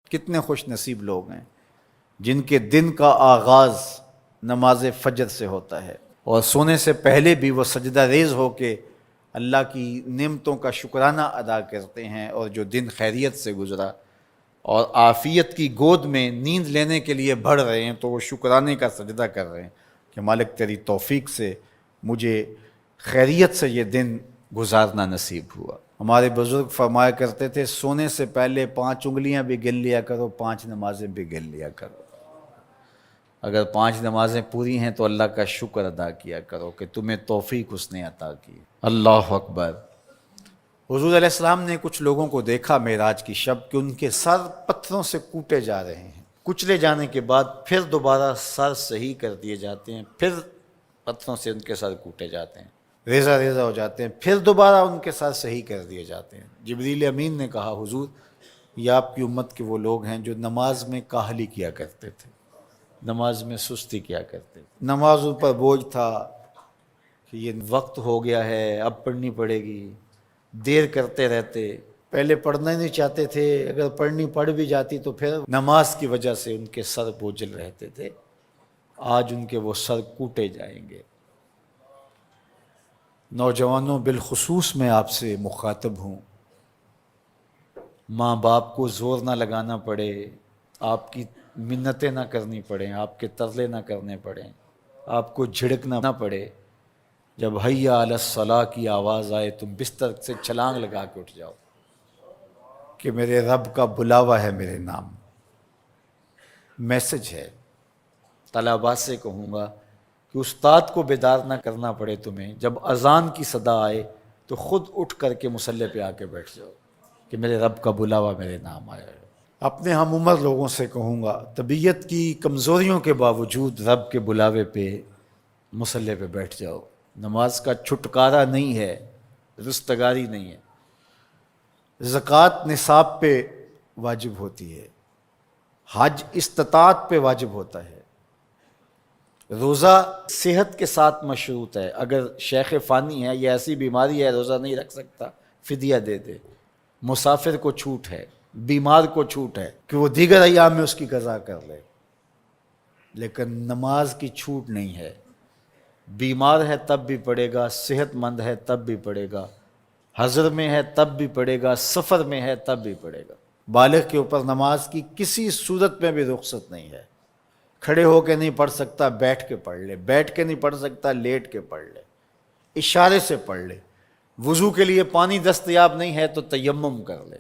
کتنے خوش نصیب لوگ ہیں جن کے دن کا آغاز نماز فجر سے ہوتا ہے، اور سونے سے پہلے بھی وہ سجدہ ریز ہو کے اللہ کی نعمتوں کا شکرانہ ادا کرتے ہیں، اور جو دن خیریت سے گزرا اور عافیت کی گود میں نیند لینے کے لیے بڑھ رہے ہیں تو وہ شکرانے کا سجدہ کر رہے ہیں کہ مالک تیری توفیق سے مجھے خیریت سے یہ دن گزارنا نصیب ہوا۔ ہمارے بزرگ فرمایا کرتے تھے سونے سے پہلے 5 انگلیاں بھی گن لیا کرو، 5 نمازیں بھی گن لیا کرو۔ اگر 5 نمازیں پوری ہیں تو اللہ کا شکر ادا کیا کرو کہ تمہیں توفیق اس نے عطا کی۔ اللہ اکبر۔ حضور علیہ السلام نے کچھ لوگوں کو دیکھا معراج کی شب کہ ان کے سر پتھروں سے کوٹے جا رہے ہیں، کچلے جانے کے بعد پھر دوبارہ سر صحیح کر دیے جاتے ہیں، پھر پتھروں سے ان کے سر کوٹے جاتے ہیں، ریزہ ریزہ ہو جاتے ہیں، پھر دوبارہ ان کے سر صحیح کر دیے جاتے ہیں۔ جبریل امین نے کہا حضور یہ آپ کی امت کے وہ لوگ ہیں جو نماز میں کاہلی کیا کرتے تھے، نماز میں سستی کیا کرتے تھے، نماز ان پر بوجھ تھا کہ یہ وقت ہو گیا ہے اب پڑھنی پڑے گی، دیر کرتے رہتے، پہلے پڑھنا ہی نہیں چاہتے تھے، اگر پڑھنی پڑھ بھی جاتی تو پھر نماز کی وجہ سے ان کے سر بوجھل رہتے تھے۔ آج ان کے وہ سر کوٹے جائیں گے۔ نوجوانوں بالخصوص میں آپ سے مخاطب ہوں، ماں باپ کو زور نہ لگانا پڑے، آپ کی منتیں نہ کرنی پڑیں، آپ کے ترلے نہ کرنے پڑیں، آپ کو جھڑکنا نہ پڑے، جب حی علی الصلاۃ کی آواز آئے تم بستر سے چھلانگ لگا کے اٹھ جاؤ کہ میرے رب کا بلاوا ہے میرے نام۔ میسج ہے۔ طلباء سے کہوں گا کہ استاد کو بیدار نہ کرنا پڑے تمہیں، جب اذان کی صدا آئے تو خود اٹھ کر کے مصلی پہ آ کے بیٹھ جاؤ کہ میرے رب کا بلاوا میرے نام آیا ہے۔ اپنے ہم عمر لوگوں سے کہوں گا طبیعت کی کمزوریوں کے باوجود رب کے بلاوے پہ مصلی پہ بیٹھ جاؤ۔ نماز کا چھٹکارا نہیں ہے، رستگاری نہیں ہے۔ زکوٰۃ نصاب پہ واجب ہوتی ہے، حج استطاعت پہ واجب ہوتا ہے، روزہ صحت کے ساتھ مشروط ہے، اگر شیخ فانی ہے یا ایسی بیماری ہے روزہ نہیں رکھ سکتا فدیہ دے دے۔ مسافر کو چھوٹ ہے، بیمار کو چھوٹ ہے کہ وہ دیگر ایام میں اس کی قضا کر لے، لیکن نماز کی چھوٹ نہیں ہے۔ بیمار ہے تب بھی پڑھے گا، صحت مند ہے تب بھی پڑھے گا، حضر میں ہے تب بھی پڑھے گا، سفر میں ہے تب بھی پڑھے گا۔ بالغ کے اوپر نماز کی کسی صورت میں بھی رخصت نہیں ہے۔ کھڑے ہو کے نہیں پڑھ سکتا بیٹھ کے پڑھ لے، بیٹھ کے نہیں پڑھ سکتا لیٹ کے پڑھ لے، اشارے سے پڑھ لے، وضو کے لیے پانی دستیاب نہیں ہے تو تیمم کر لے،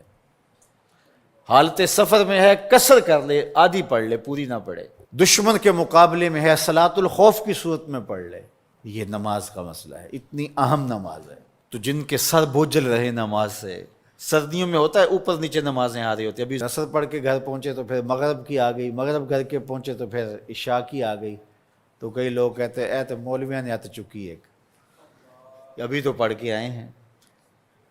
حالت سفر میں ہے قصر کر لے، آدھی پڑھ لے پوری نہ پڑھے، دشمن کے مقابلے میں ہے صلاۃ الخوف کی صورت میں پڑھ لے۔ یہ نماز کا مسئلہ ہے، اتنی اہم نماز ہے۔ تو جن کے سر بوجھل رہے نماز سے، سردیوں میں ہوتا ہے اوپر نیچے نمازیں آ رہی ہوتی ہیں، ابھی عصر پڑھ کے گھر پہنچے تو پھر مغرب کی آ گئی، مغرب گھر کے پہنچے تو پھر عشاء کی آ گئی، تو کئی لوگ کہتے ہیں اے تو مولویاں نے آت چکی ایک، ابھی تو پڑھ کے آئے ہیں۔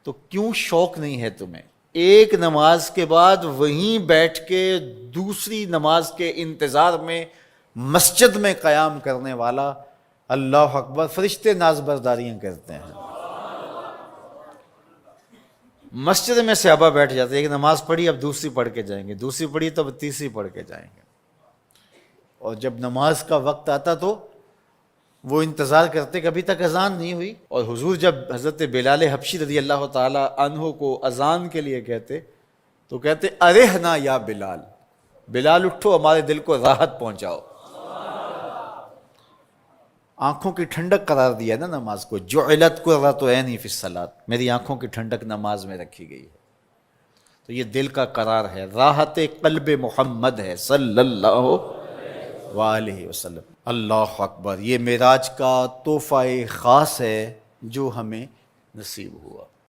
تو کیوں شوق نہیں ہے تمہیں؟ ایک نماز کے بعد وہیں بیٹھ کے دوسری نماز کے انتظار میں مسجد میں قیام کرنے والا، اللہ اکبر، فرشتے ناز برداریاں کرتے ہیں۔ مسجد میں صحابہ بیٹھ جاتے ہیں، ایک نماز پڑھی اب دوسری پڑھ کے جائیں گے، دوسری پڑھی تو اب تیسری پڑھ کے جائیں گے، اور جب نماز کا وقت آتا تو وہ انتظار کرتے کہ ابھی تک اذان نہیں ہوئی، اور حضور جب حضرت بلال حبشی رضی اللہ تعالی عنہ کو اذان کے لیے کہتے تو کہتے ارحنا یا بلال، بلال اٹھو ہمارے دل کو راحت پہنچاؤ۔ آنکھوں کی ٹھنڈک قرار دیا نا نماز کو، جعلت قرۃ عینی فی الصلاۃ، میری آنکھوں کی ٹھنڈک نماز میں رکھی گئی ہے۔ تو یہ دل کا قرار ہے، راحت قلب محمد ہے صلی اللہ وآلہ وسلم۔ اللہ اکبر، یہ معراج کا تحفہ خاص ہے جو ہمیں نصیب ہوا۔